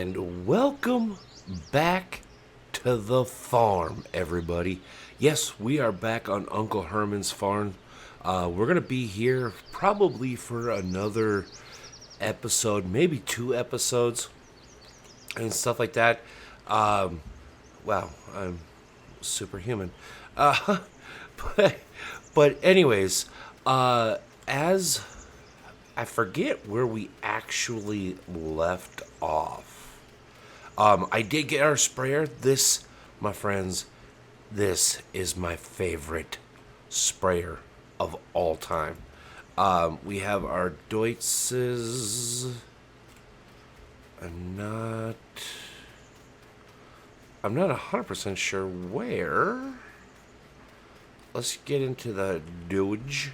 And welcome back to the farm, everybody. Yes, we are back on Uncle Herman's farm. We're going to be here probably for another episode, maybe 2 episodes, and stuff like that. Wow, I'm superhuman. Uh, but, but anyways, as I forget where we actually left off. I did get our sprayer. This, my friends, this is my favorite sprayer of all time. We have our Deutzes. I'm not 100% sure where. Let's get into the Doge.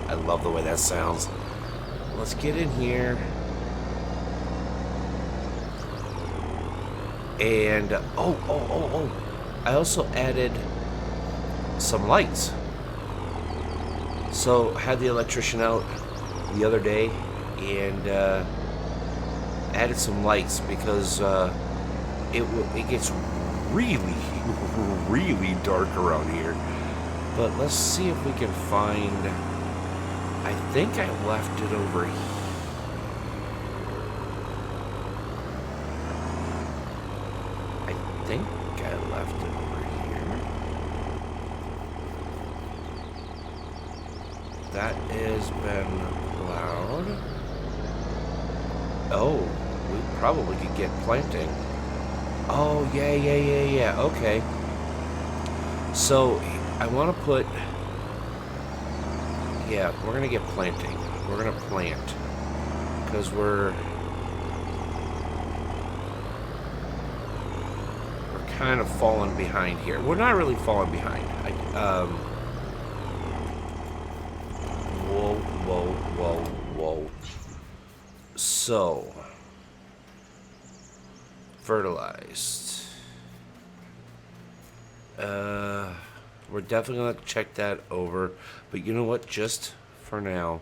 I love the way that sounds. Let's get in here. And, I also added some lights. So, had the electrician out the other day and added some lights because it gets really, really dark around here. But let's see if we can find... I think I left it over here. I think I left it over here. That has been plowed. Oh, we probably could get planting. Oh, yeah. Okay. So, I want to put... Yeah, we're going to get planting. We're going to plant. Because we're kind of falling behind here. We're not really falling behind. Whoa. So, fertilized. We're definitely going to check that over. But you know what? Just for now.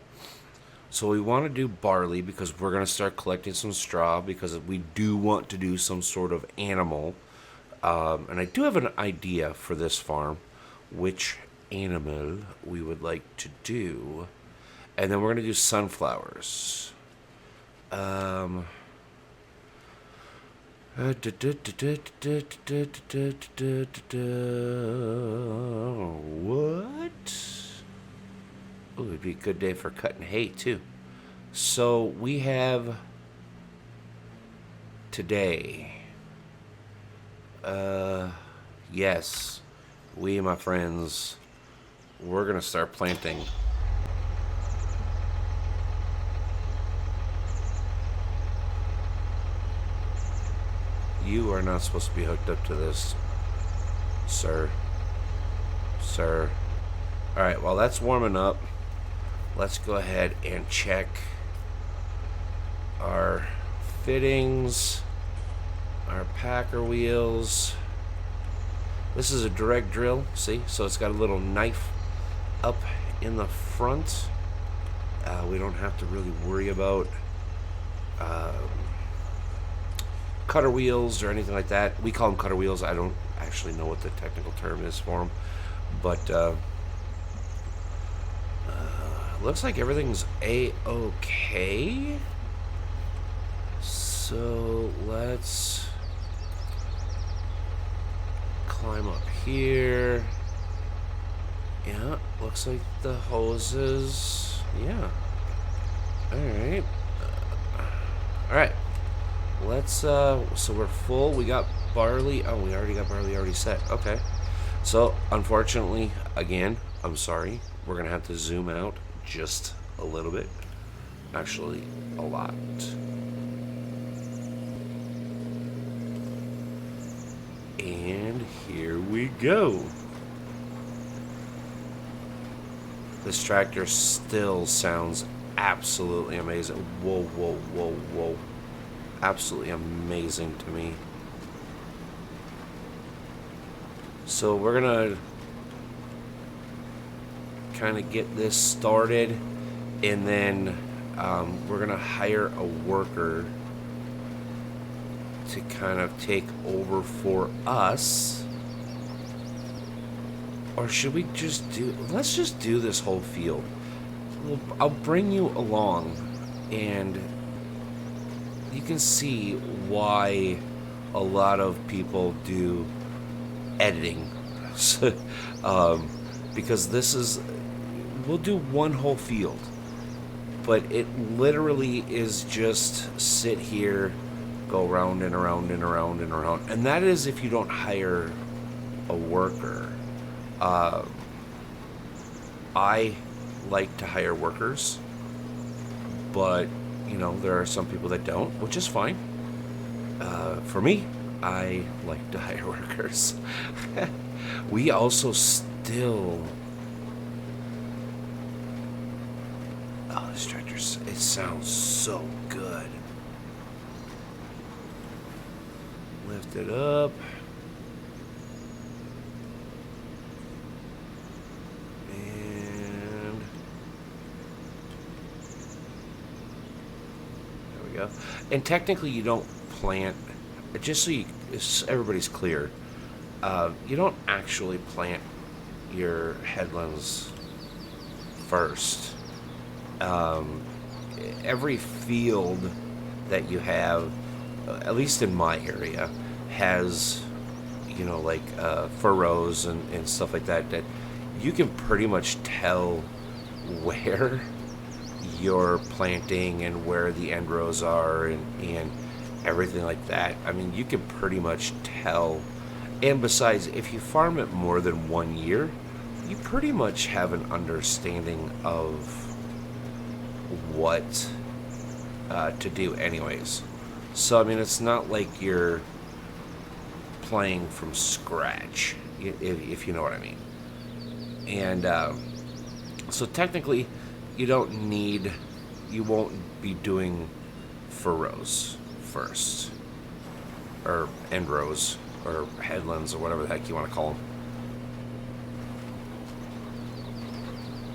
So we want to do barley because we're going to start collecting some straw because we do want to do some sort of animal. And I do have an idea for this farm, which animal we would like to do. And then we're going to do sunflowers. What? Oh, it'd be a good day for cutting hay, too. So, we have today. Yes. We, my friends, we're going to start planting. You are not supposed to be hooked up to this, sir. Alright, while that's warming up, let's go ahead and check our fittings, our packer wheels. This is a direct drill, see? So it's got a little knife up in the front. We don't have to really worry about cutter wheels or anything like that. We call them cutter wheels. I don't actually know what the technical term is for them. But looks like everything's A-okay. So let's climb up here. Yeah, looks like the hoses. Yeah. Alright. Alright. Let's, so we're full. We got barley. Oh, we already got barley already set. Okay. So, unfortunately, again, I'm sorry. We're going to have to zoom out just a little bit. Actually, a lot. And here we go. This tractor still sounds absolutely amazing. Whoa. Absolutely amazing to me. So we're gonna kind of get this started, and then we're gonna hire a worker to kind of take over for us. Or should we just let's just do this whole field. I'll bring you along, and you can see why a lot of people do editing. Because we'll do one whole field, but it literally is just sit here, go round and around and around and around. And that is if you don't hire a worker. I like to hire workers, but there are some people that don't, which is fine. For me, I like to hire workers. We also still... Oh, this tractor, it sounds so good. Lift it up. And there we go. And technically you don't plant, just so everybody's clear, you don't actually plant your headlands first. Every field that you have, at least in my area, has like furrows and stuff like that you can pretty much tell where you're planting and where the end rows are and everything like that. I mean, you can pretty much tell. And besides, if you farm it more than 1 year, you pretty much have an understanding of what to do anyways. So, I mean, it's not like you're playing from scratch, if you know what I mean. And so technically, you won't be doing furrows first, or end rows, or headlands, or whatever the heck you want to call them.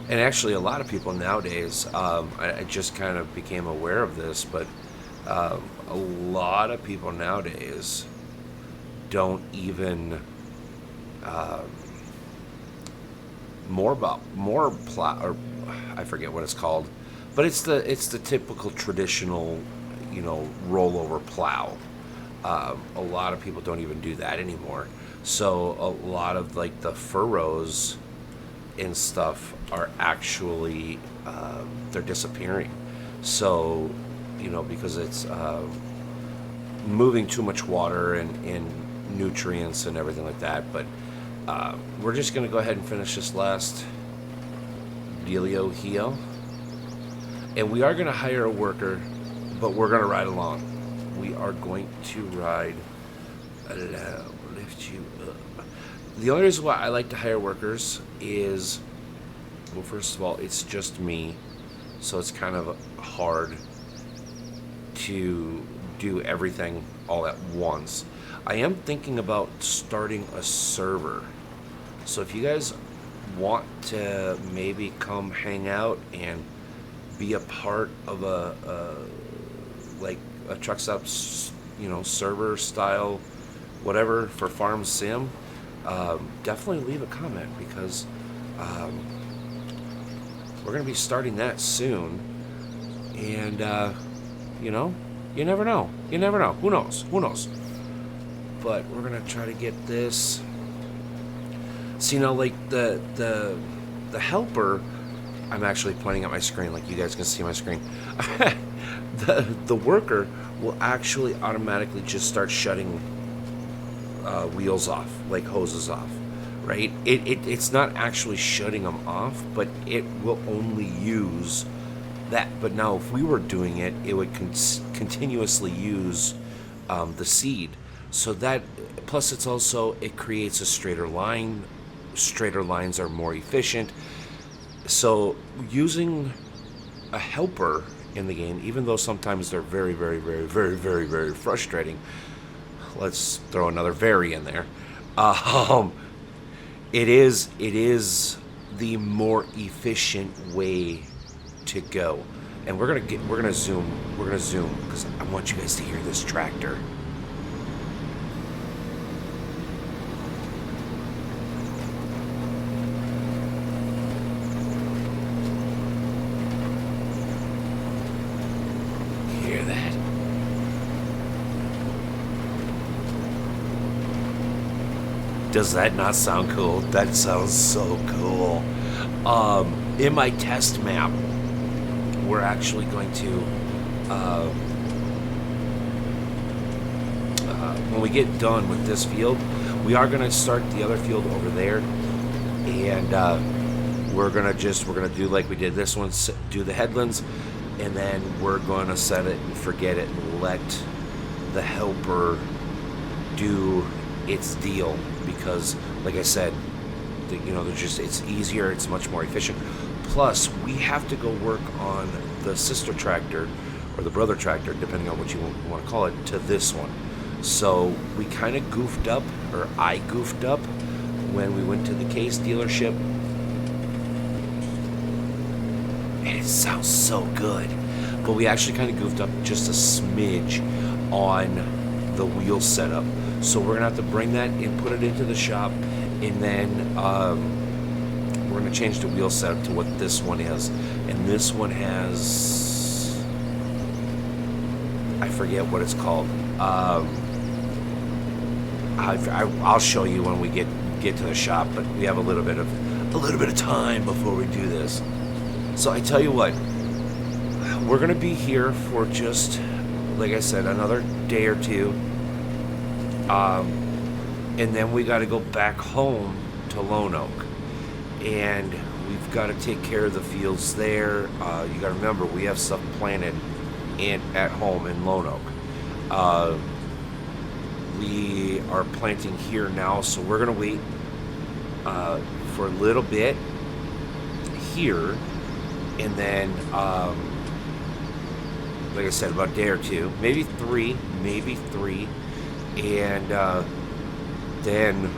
And actually, a lot of people nowadays, I just kind of became aware of this, but a lot of people nowadays don't even more plow, or I forget what it's called, but it's the typical traditional, rollover plow. A lot of people don't even do that anymore. So a lot of like the furrows and stuff are actually they're disappearing. So because it's moving too much water and nutrients and everything like that. But we're just gonna go ahead and finish this last dealio here, and we are gonna hire a worker, but we're gonna ride along. We are going to ride along, lift you up. The only reason why I like to hire workers is, well, first of all, it's just me, so it's kind of hard to do everything all at once. I am thinking about starting a server. So if you guys want to maybe come hang out and be a part of a Truckstop, server style, whatever, for Farm Sim, definitely leave a comment, because we're going to be starting that soon. And, you never know. You never know. Who knows? But we're going to try to get this. So, like the helper, I'm actually pointing at my screen, like you guys can see my screen. The worker will actually automatically just start shutting wheels off, like hoses off, right? It's not actually shutting them off, but it will only use that. But now if we were doing it, it would continuously use the seed. So that, plus it creates a straighter line. Straighter lines are more efficient. So using a helper in the game, even though sometimes they're very, very, very, very, very, very frustrating, let's throw another very in there. It is the more efficient way to go. And we're gonna zoom because I want you guys to hear this tractor. Hear that? Does that not sound cool? That sounds so cool. In my test map, we're actually going to, when we get done with this field, we are going to start the other field over there, and we're gonna do like we did this one, do the headlands, and then we're going to set it and forget it and let the helper do its deal, because like I said, it's easier, it's much more efficient. Plus, we have to go work on the sister tractor or the brother tractor, depending on what you want to call it, to this one. So we kind of goofed up, or I goofed up when we went to the Case dealership, and it sounds so good. But we actually kind of goofed up just a smidge on the wheel setup. So we're gonna have to bring that and put it into the shop, and then we're gonna change the wheel setup to what this one is. And this one has, I forget what it's called. I'll show you when we get to the shop, but we have a little bit of time before we do this. So I tell you what, we're gonna be here for just, like I said, another day or two. And then we got to go back home to Lone Oak, and we've got to take care of the fields there. You got to remember, we have stuff planted at home in Lone Oak. We are planting here now, so we're gonna wait for a little bit here, and then like I said, about a day or two, maybe three, and then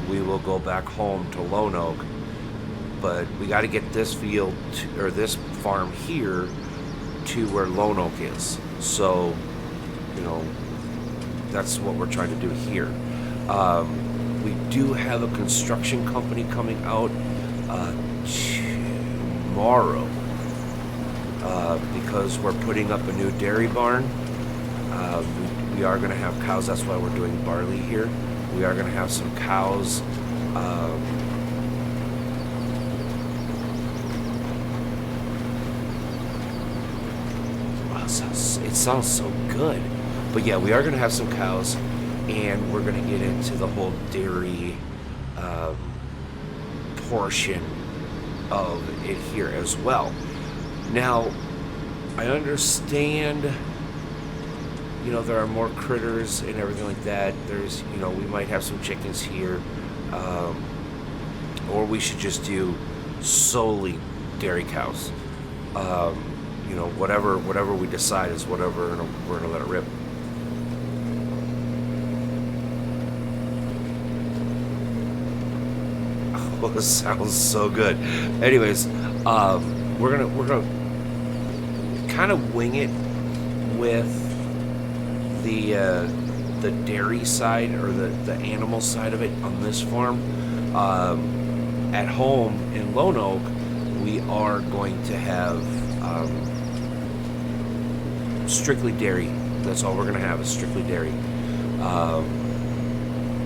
we will go back home to Lone Oak. But we got to get this field or this farm here to where Lone Oak is. So, that's what we're trying to do here. We do have a construction company coming out tomorrow because we're putting up a new dairy barn. We are going to have cows. That's why we're doing barley here. We are going to have some cows. Wow, it sounds so good. But yeah, we are going to have some cows, and we're going to get into the whole dairy portion of it here as well. Now, I understand, there are more critters and everything like that. There's, we might have some chickens here, or we should just do solely dairy cows. Whatever we decide is whatever, and we're gonna let it rip. Oh, this sounds so good. Anyways, we're gonna kind of wing it with the dairy side, or the animal side of it on this farm. At home in Lone Oak, we are going to have strictly dairy. That's all we're going to have, is strictly dairy.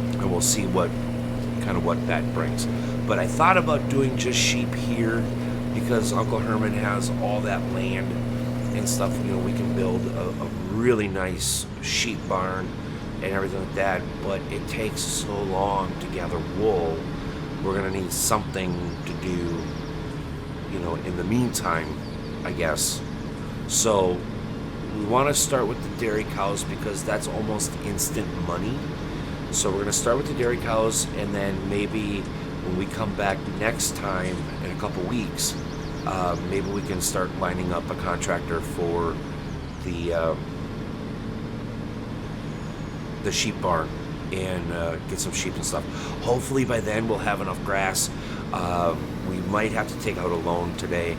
And we'll see what that brings. But I thought about doing just sheep here because Uncle Herman has all that land and stuff. We can build a really nice sheep barn and everything like that, but it takes so long to gather wool. We're gonna need something to do, in the meantime, I guess. So we want to start with the dairy cows because that's almost instant money. So we're gonna start with the dairy cows, and then maybe when we come back next time in a couple weeks, maybe we can start lining up a contractor for the sheep barn and get some sheep and stuff. Hopefully by then we'll have enough grass. We might have to take out a loan today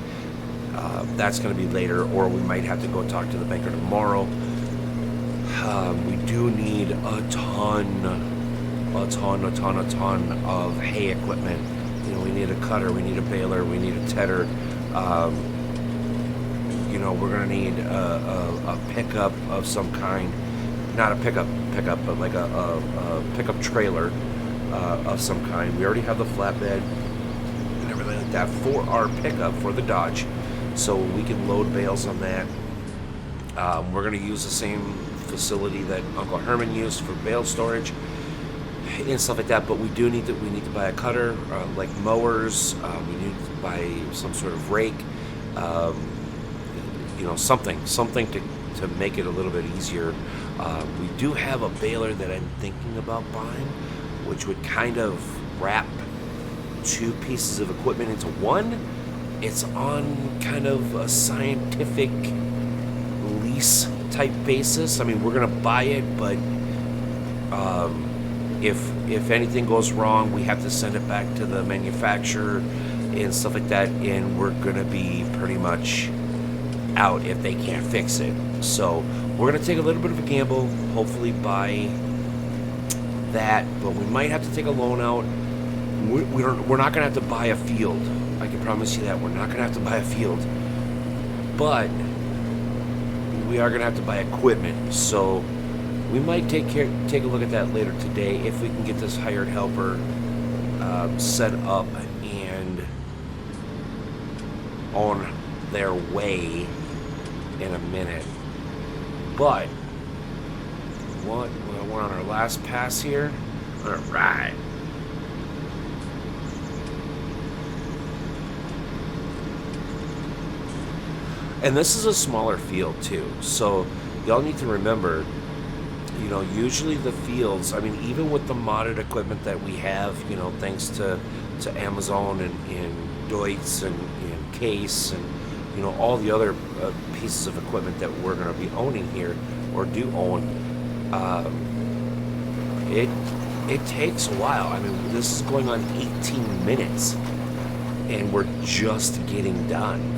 That's going to be later, or we might have to go talk to the banker tomorrow. We do need a ton of hay equipment. You know, we need a cutter, we need a baler, we need a tedder. You know, we're going to need a pickup of some kind. Not a pickup, but like a pickup trailer of some kind. We already have the flatbed and everything like that for our pickup for the Dodge, so we can load bales on that. We're going to use the same facility that Uncle Herman used for bale storage and stuff like that. But we need to buy a cutter, like mowers. We need to buy some sort of rake. You know, something to make it a little bit easier. We do have a baler that I'm thinking about buying, which would kind of wrap two pieces of equipment into one. It's on kind of a scientific lease type basis. I mean, we're gonna buy it, but if anything goes wrong, we have to send it back to the manufacturer and stuff like that, and we're gonna be pretty much out if they can't fix it. So we're gonna take a little bit of a gamble, hopefully buy that, but we might have to take a loan out. We're not gonna have to buy a field. I can promise you that. We're not gonna have to buy a field, but we are gonna have to buy equipment. So we might take a look at that later today if we can get this hired helper set up and on their way in a minute. But we're on our last pass here. All right. And this is a smaller field too, so y'all need to remember, you know, usually the fields, I mean, even with the modded equipment that we have, you know, thanks to Amazon and Deutz and Case and, you know, all the other pieces of equipment that we're going to be owning here, or do own, it takes a while. I mean, this is going on 18 minutes, and we're just getting done.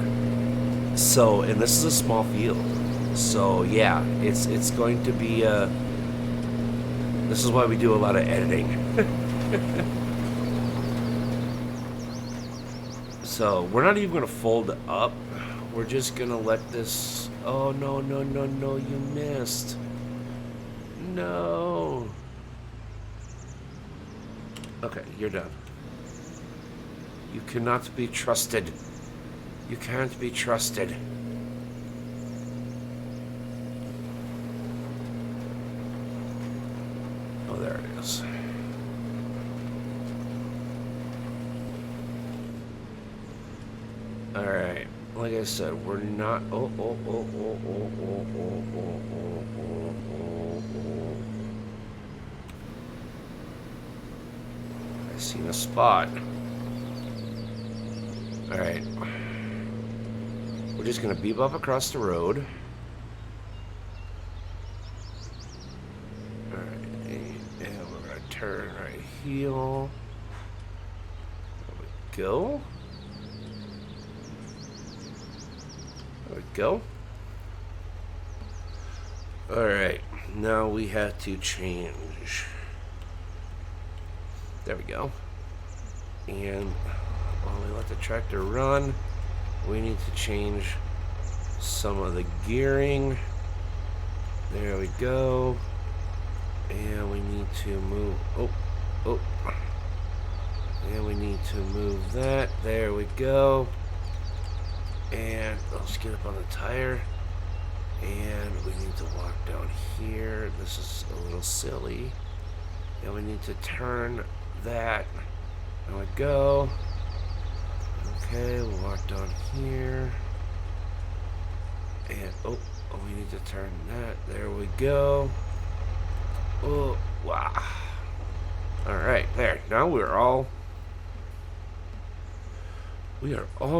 So, and this is a small field. So, yeah, it's going to be, this is why we do a lot of editing. So, we're not even going to fold up. We're just going to let this, oh, no, you missed. No. Okay, you're done. You cannot be trusted. You can't be trusted. Oh, there it is. Alright. Like I said, we're not... Oh. I seen a spot. Alright. We're just gonna beep up across the road. Alright, and we're gonna turn right heel. There we go. There we go. Alright, now we have to change. There we go. And while we let the tractor run, we need to change some of the gearing. There we go. And we need to move. Oh. And we need to move that. There we go. And let's get up on the tire. And we need to walk down here. This is a little silly. And we need to turn that. There we go. Okay, we'll walk down here. And, oh, we need to turn that. There we go. Oh, wow. Alright, there. Now we are all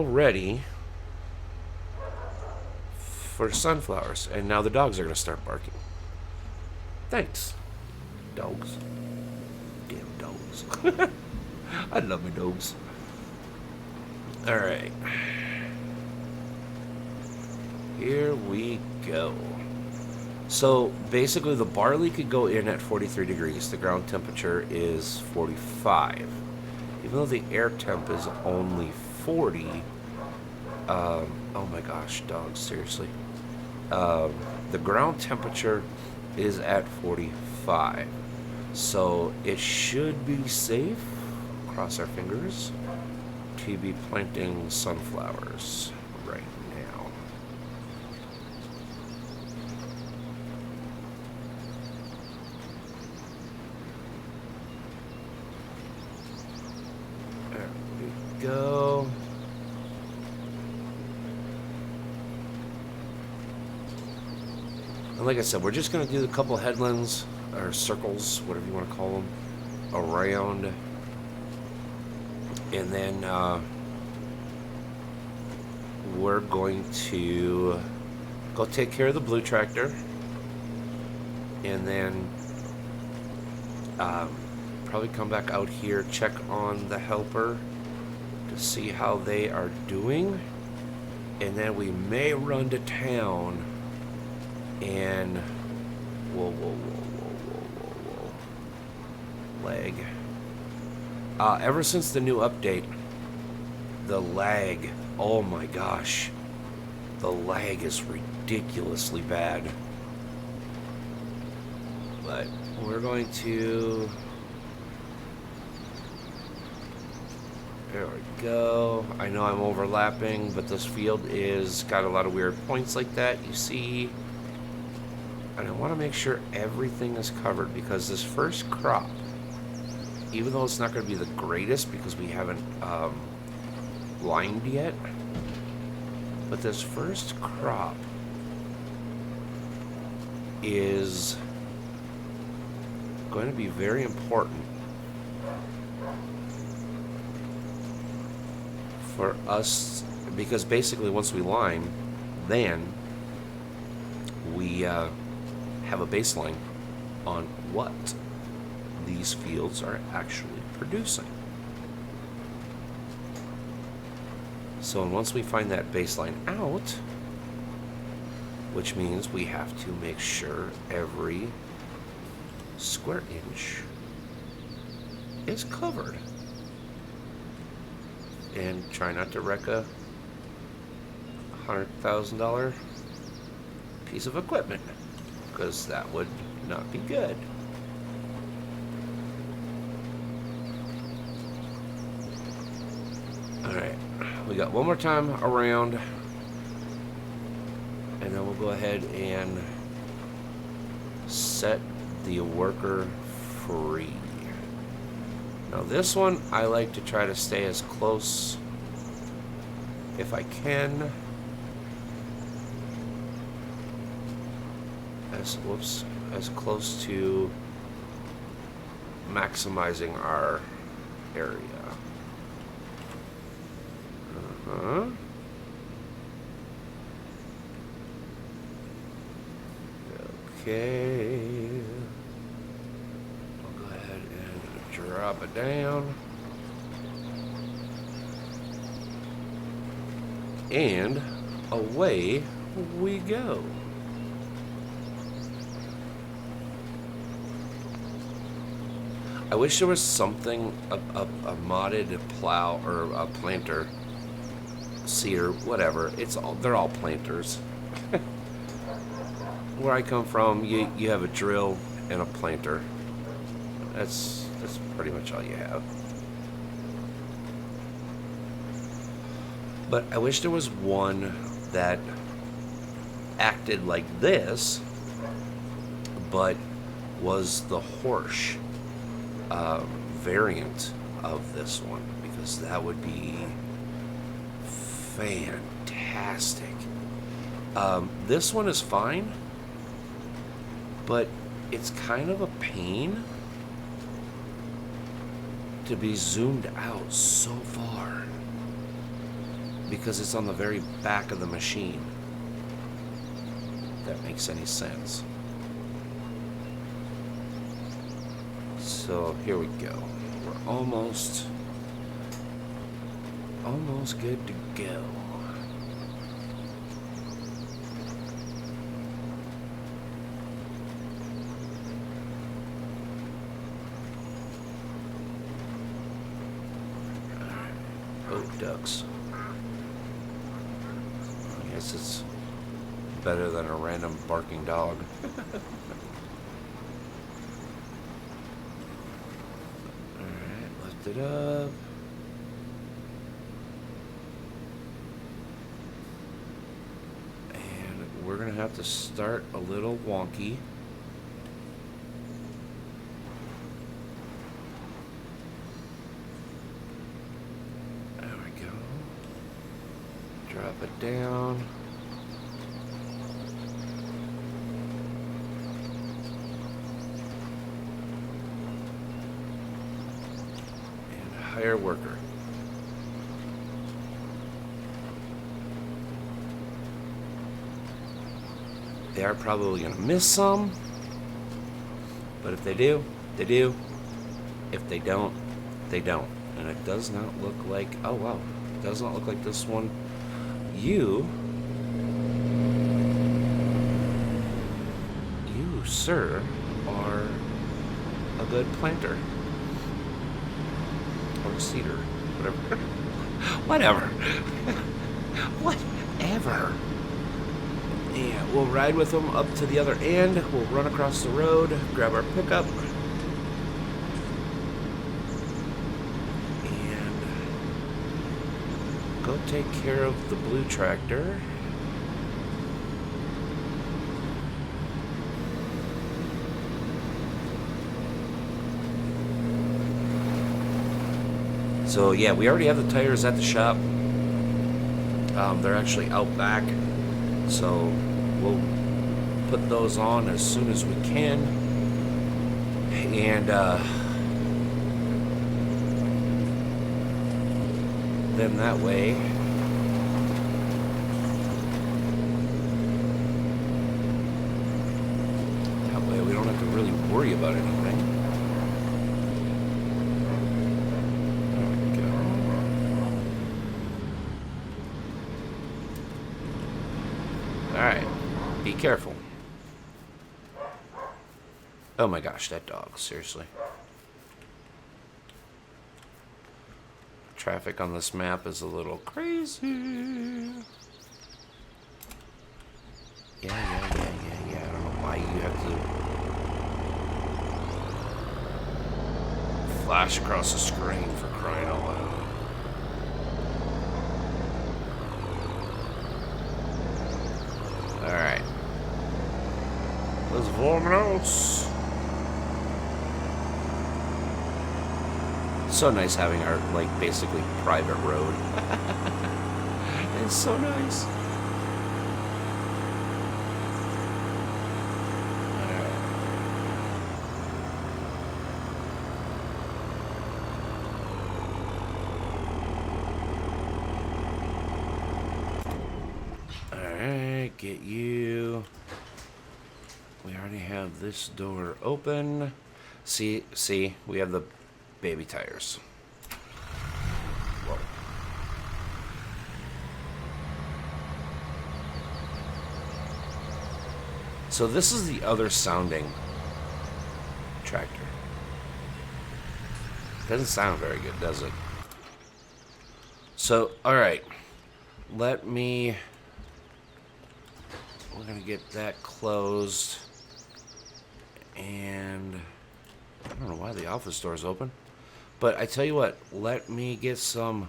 ready for sunflowers. And now the dogs are going to start barking. Thanks, dogs. Damn dogs. I love my dogs. Alright. Here we go. So basically the barley could go in at 43 degrees. The ground temperature is 45. Even though the air temp is only 40. Oh my gosh, dogs, seriously. The ground temperature is at 45. So it should be safe, cross our fingers, to be planting sunflowers right now. There we go. And like I said, we're just going to do a couple headlands, or circles, whatever you want to call them, around. And then we're going to go take care of the blue tractor. And then probably come back out here, check on the helper to see how they are doing. And then we may run to town and whoa, lag. Ever since the new update, the lag, oh my gosh, the lag is ridiculously bad. But we're going to, there we go. I know I'm overlapping, but this field is got a lot of weird points like that, you see. And I want to make sure everything is covered, because this first crop, even though it's not going to be the greatest because we haven't lined yet, but this first crop is going to be very important for us, because basically once we line, then we have a baseline on what these fields are actually producing. So once we find that baseline out, which means we have to make sure every square inch is covered, and try not to wreck a $100,000 piece of equipment, because that would not be good. Alright, we got one more time around, and then we'll go ahead and set the worker free. Now this one, I like to try to stay as close, if I can, as close to maximizing our area. Okay. I'll go ahead and drop it down. And away we go. I wish there was something, a modded plow or a planter, seeder, whatever. They're all planters. Where I come from, you have a drill and a planter. That's pretty much all you have. But I wish there was one that acted like this, but was the Horsch variant of this one, because that would be fantastic. This one is fine, but it's kind of a pain to be zoomed out so far, because it's on the very back of the machine. If that makes any sense. So here we go. We're almost good to go. Oh, ducks. I guess it's better than a random barking dog. Alright, lift it up. And we're going to have to start a little wonky. There we go. Drop it down. Hire worker. They are probably going to miss some, but if they do, they do. If they don't, they don't. And it does not look like, oh wow, it does not look like this one. You, sir, are a good planter. Or cedar, whatever. Whatever. Whatever. And we'll ride with them up to the other end. We'll run across the road, grab our pickup, and go take care of the blue tractor. So yeah, we already have the tires at the shop. They're actually out back, so we'll put those on as soon as we can. And then that way we don't have to really worry about anything. Alright, be careful. Oh my gosh, that dog, seriously. Traffic on this map is a little crazy. Yeah. I don't know why you have to flash across the screen for crying out loud. Alright. Let's Vormenos. So nice having our, like, basically private road. It's so nice. Alright, get you. We already have this door open. See, we have the baby tires. Whoa. So this is the other sounding tractor. Doesn't sound very good, does it? So, alright. We're gonna get that closed. And I don't know why the office door is open. But I tell you what, let me get some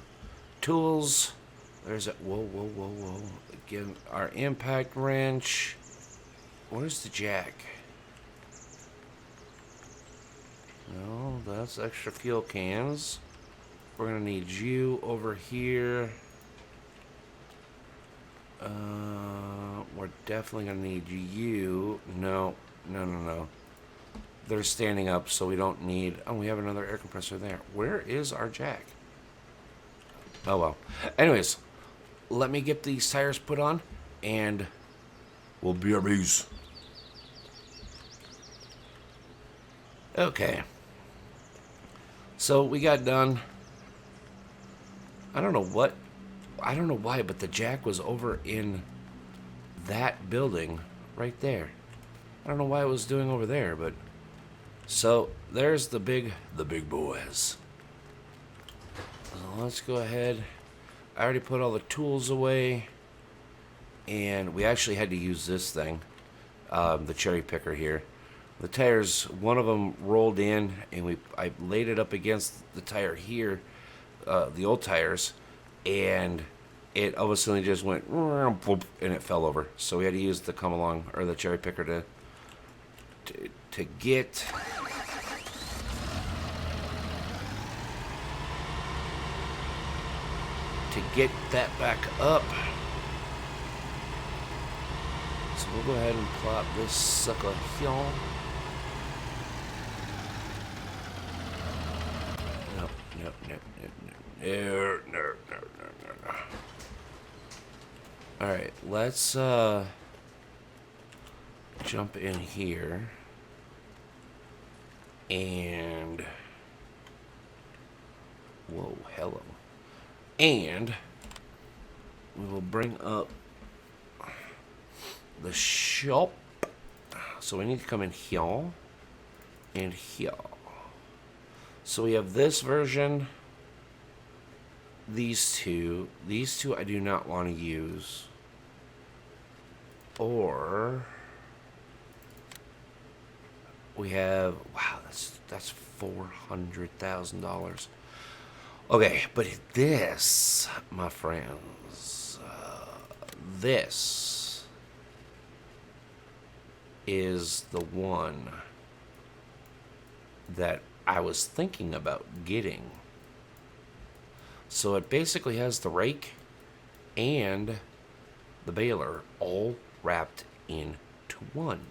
tools. There's a whoa. Again, our impact wrench. Where's the jack? No, that's extra fuel cans. We're gonna need you over here. We're definitely gonna need you. No. They're standing up, so we don't need... Oh, we have another air compressor there. Where is our jack? Oh, well. Anyways, let me get these tires put on, and we'll be our bees. Okay. So, we got done. I don't know why, but the jack was over in that building right there. I don't know why it was doing over there, but... So, there's the big boys. let's go ahead. I already put all the tools away. And we actually had to use this thing, the cherry picker here. The tires, one of them rolled in, and I laid it up against the tire here, the old tires, and it all of a sudden just went, and it fell over. So we had to use the come along, or the cherry picker to get that back up. So we'll go ahead and plop this sucker here. No. Alright, let's jump in here. And whoa, hello. And we will bring up the shop. So we need to come in here and here. So we have this version, these two I do not want to use. Or we have, wow, that's $400,000. Okay, but this, my friends, this is the one that I was thinking about getting. So it basically has the rake and the baler all wrapped into one.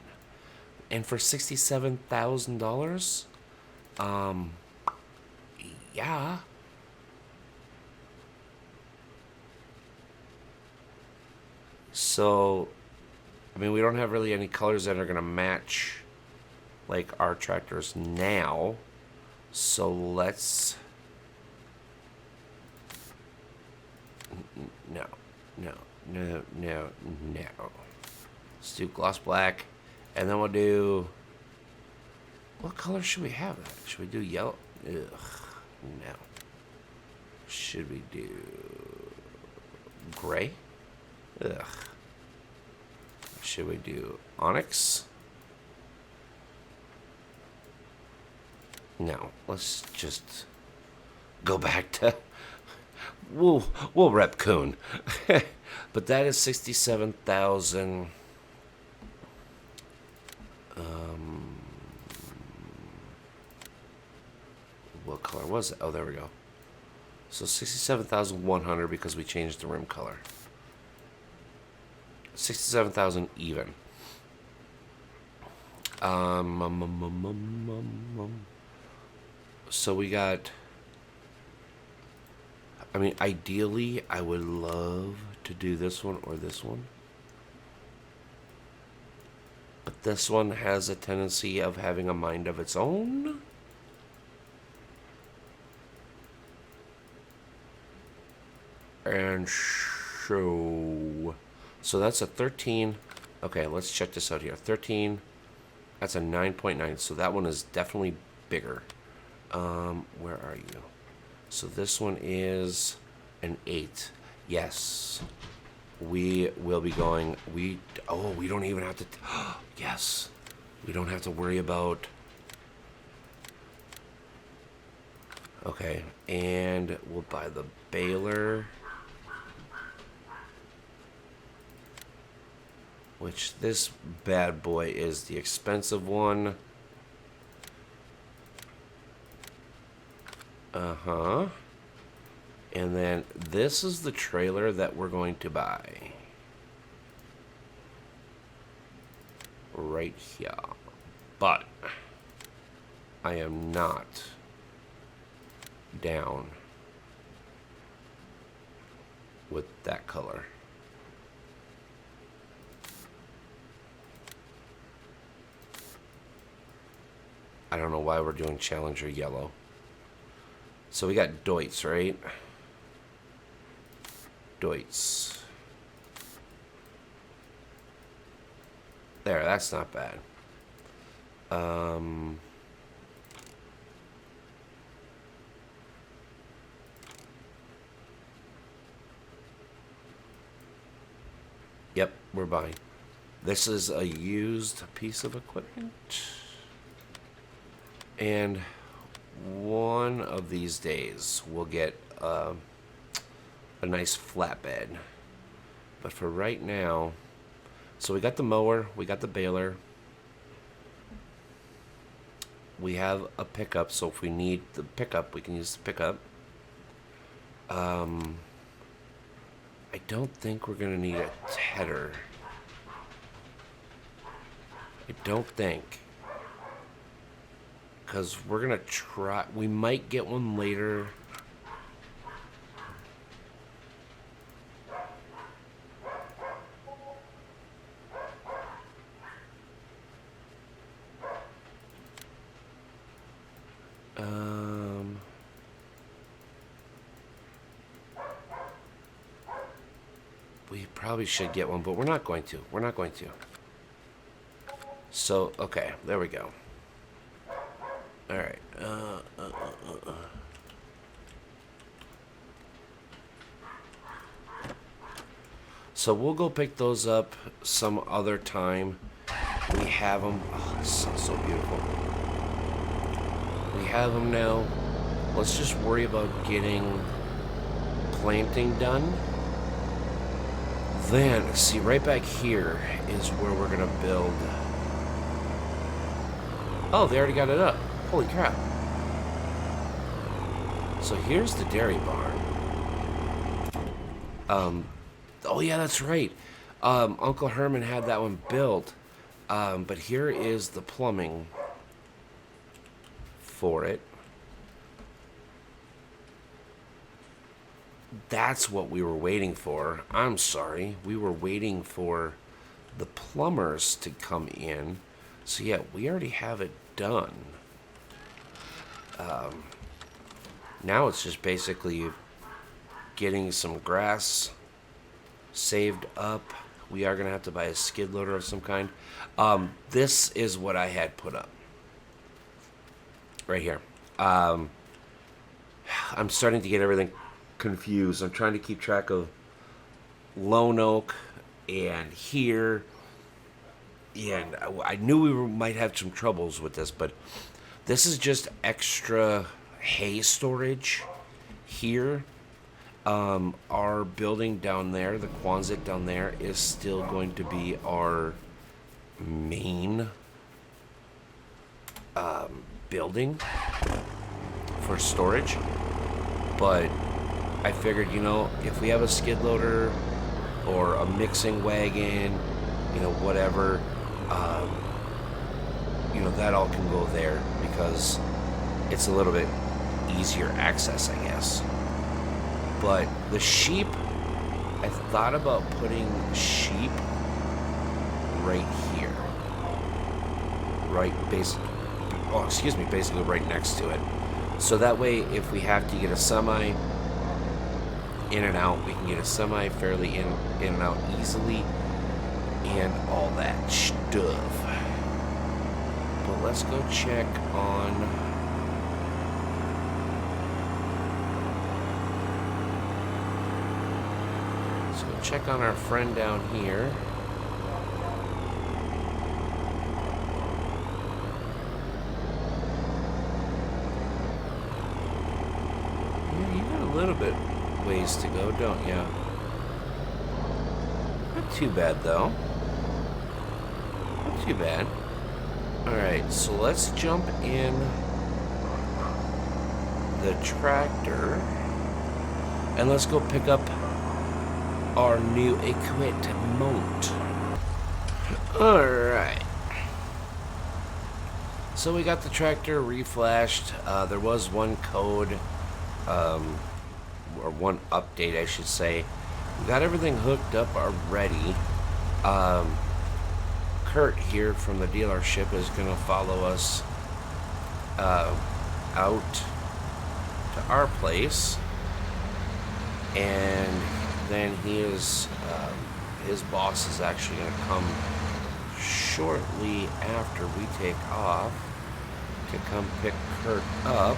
And for $67,000, yeah. So, I mean, we don't have really any colors that are going to match, like, our tractors now. So let's... No. Let's do gloss black. And then we'll do... What color should we have that? Should we do yellow? Ugh. No. Should we do... gray? Ugh. Should we do onyx? No. Let's just go back to... We'll rep coon. But that is 67,000. What color was it? Oh, there we go. So 67,100 because we changed the rim color. 67,000 even. So we got... I mean, ideally, I would love to do this one or this one. But this one has a tendency of having a mind of its own. And so that's a 13. Okay, let's check this out here. 13. That's a 9.9. So that one is definitely bigger. Where are you? So this one is an 8. Yes. We will be going. We don't even have to. Yes. We don't have to worry about. Okay. And we'll buy the baler. Which this bad boy is the expensive one. Uh-huh. And then this is the trailer that we're going to buy. Right here. But I am not down with that color. I don't know why we're doing Challenger yellow. So we got Deutz, right? Deutz. There, that's not bad. Yep, we're buying. This is a used piece of equipment. And one of these days we'll get a nice flatbed. But for right now, so we got the mower, we got the baler. We have a pickup, so if we need the pickup, we can use the pickup. I don't think we're going to need a tedder. I don't think. Because we're going to try... We might get one later. We probably should get one, but we're not going to. We're not going to. So, okay, there we go. All right. So we'll go pick those up some other time. We have them. Oh, this sounds so beautiful. We have them now. Let's just worry about getting planting done. Then, see, right back here is where we're going to build. Oh, they already got it up. Holy crap. So here's the dairy barn. Oh yeah, that's right. Uncle Herman had that one built. But here is the plumbing for it. That's what we were waiting for. I'm sorry. We were waiting for the plumbers to come in. So yeah, we already have it done. Now it's just basically getting some grass saved up. We are going to have to buy a skid loader of some kind. This is what I had put up. Right here. I'm starting to get everything confused. I'm trying to keep track of Lone Oak and here. And I knew we might have some troubles with this, but this is just extra hay storage here. Our building down there, the Quonset down there, is still going to be our main building for storage. But I figured, you know, if we have a skid loader or a mixing wagon, you know, whatever, you know, that all can go there because it's a little bit easier access, I guess. But the sheep, I thought about putting sheep right here. Basically right next to it. So that way, if we have to get a semi in and out, we can get a semi fairly in and out easily and all that stuff. But let's go check on... Check on our friend down here. Yeah, you got a little bit ways to go, don't you? Not too bad, though. Not too bad. Alright, so let's jump in the tractor and let's go pick up our new equipment. Alright. So we got the tractor reflashed. There was one code, or one update, I should say. We got everything hooked up already. Kurt here from the dealership is going to follow us out to our place. And then his boss is actually going to come shortly after we take off to come pick Kurt up.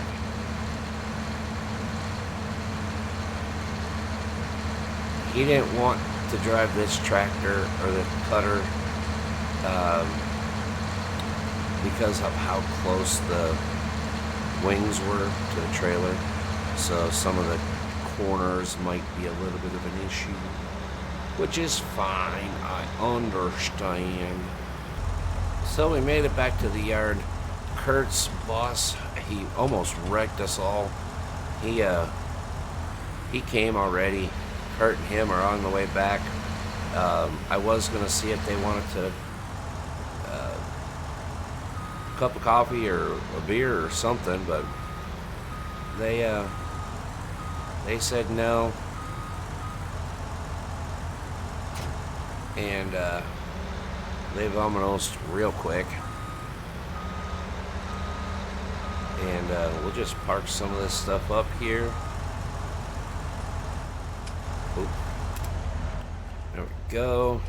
He didn't want to drive this tractor or the cutter because of how close the wings were to the trailer. So some of the corners might be a little bit of an issue, which is fine. I understand. So we made it back to the yard. Kurt's boss, he almost wrecked us all. He came already. Kurt and him are on the way back. I was gonna see if they wanted to cup of coffee or a beer or something, but they said no, and they vomited real quick, and we'll just park some of this stuff up here. Oop. There we go.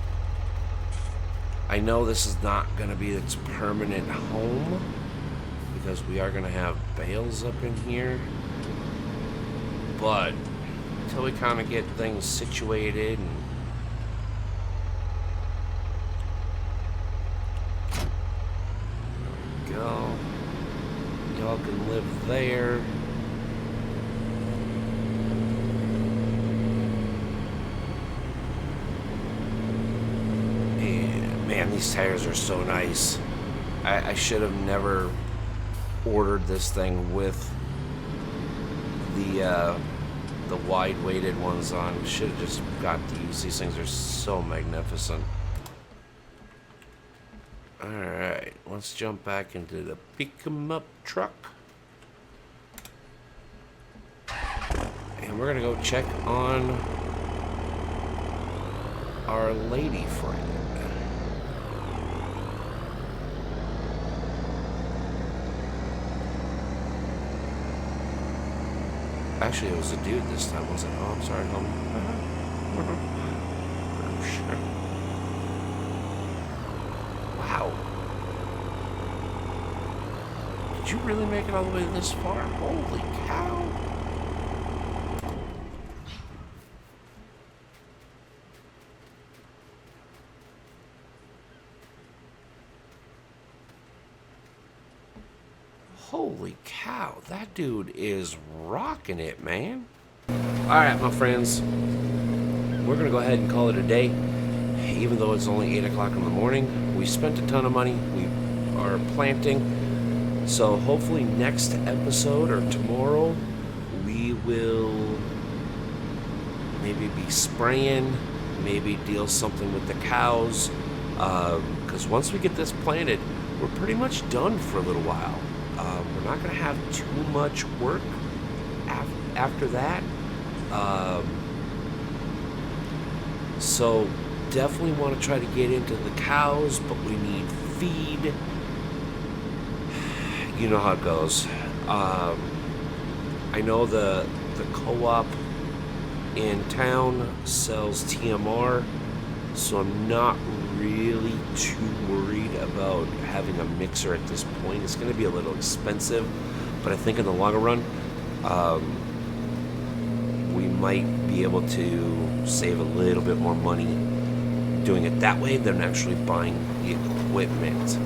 I know this is not going to be its permanent home because we are going to have bales up in here. But until we kind of get things situated and there we go. Y'all can live there. Man, these tires are so nice. I should have never ordered this thing with the wide-weighted ones on. Should have just got these. These things are so magnificent. Alright, let's jump back into the pick-em-up truck. And we're gonna go check on our lady friend. Actually, it was a dude this time, wasn't it? Oh, I'm sorry, homie. Wow. Did you really make it all the way this far? Holy cow. Holy cow, that dude is rocking it, man. Alright, my friends, we're gonna go ahead and call it a day. Even though it's only 8 o'clock in the morning, we spent a ton of money. We are planting. So hopefully next episode or tomorrow, we will maybe be spraying, maybe deal something with the cows. Because once we get this planted, we're pretty much done for a little while. We're not going to have too much work after that. So definitely want to try to get into the cows, but we need feed. You know how it goes. I know the co-op in town sells TMR, so I'm not really too worried about having a mixer at this point. It's going to be a little expensive, but I think in the longer run, we might be able to save a little bit more money doing it that way than actually buying the equipment.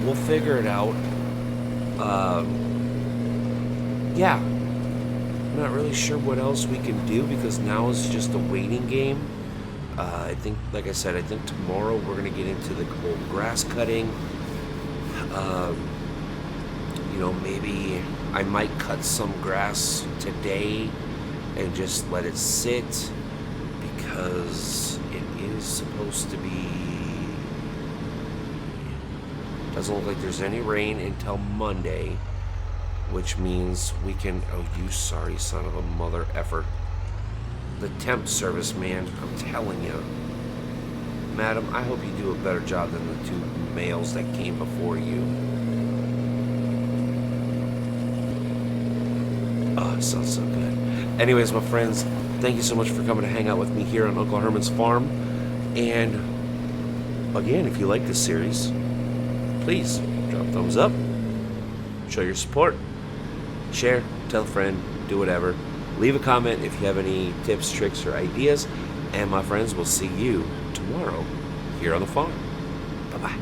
We'll figure it out. Yeah, I'm not really sure what else we can do because now is just a waiting game. I think, like I said, I think tomorrow we're going to get into the whole grass cutting. You know, maybe I might cut some grass today and just let it sit because it is supposed to be... Doesn't look like there's any rain until Monday, which means we can... Oh, you sorry son of a mother effer. The temp service, man, I'm telling you. Madam, I hope you do a better job than the two males that came before you. Oh, it sounds so good. Anyways, my friends, thank you so much for coming to hang out with me here on Uncle Herman's farm. And, again, if you like this series, please drop a thumbs up, show your support, share, tell a friend, do whatever. Leave a comment if you have any tips, tricks, or ideas. And my friends, we'll see you tomorrow here on the farm. Bye-bye.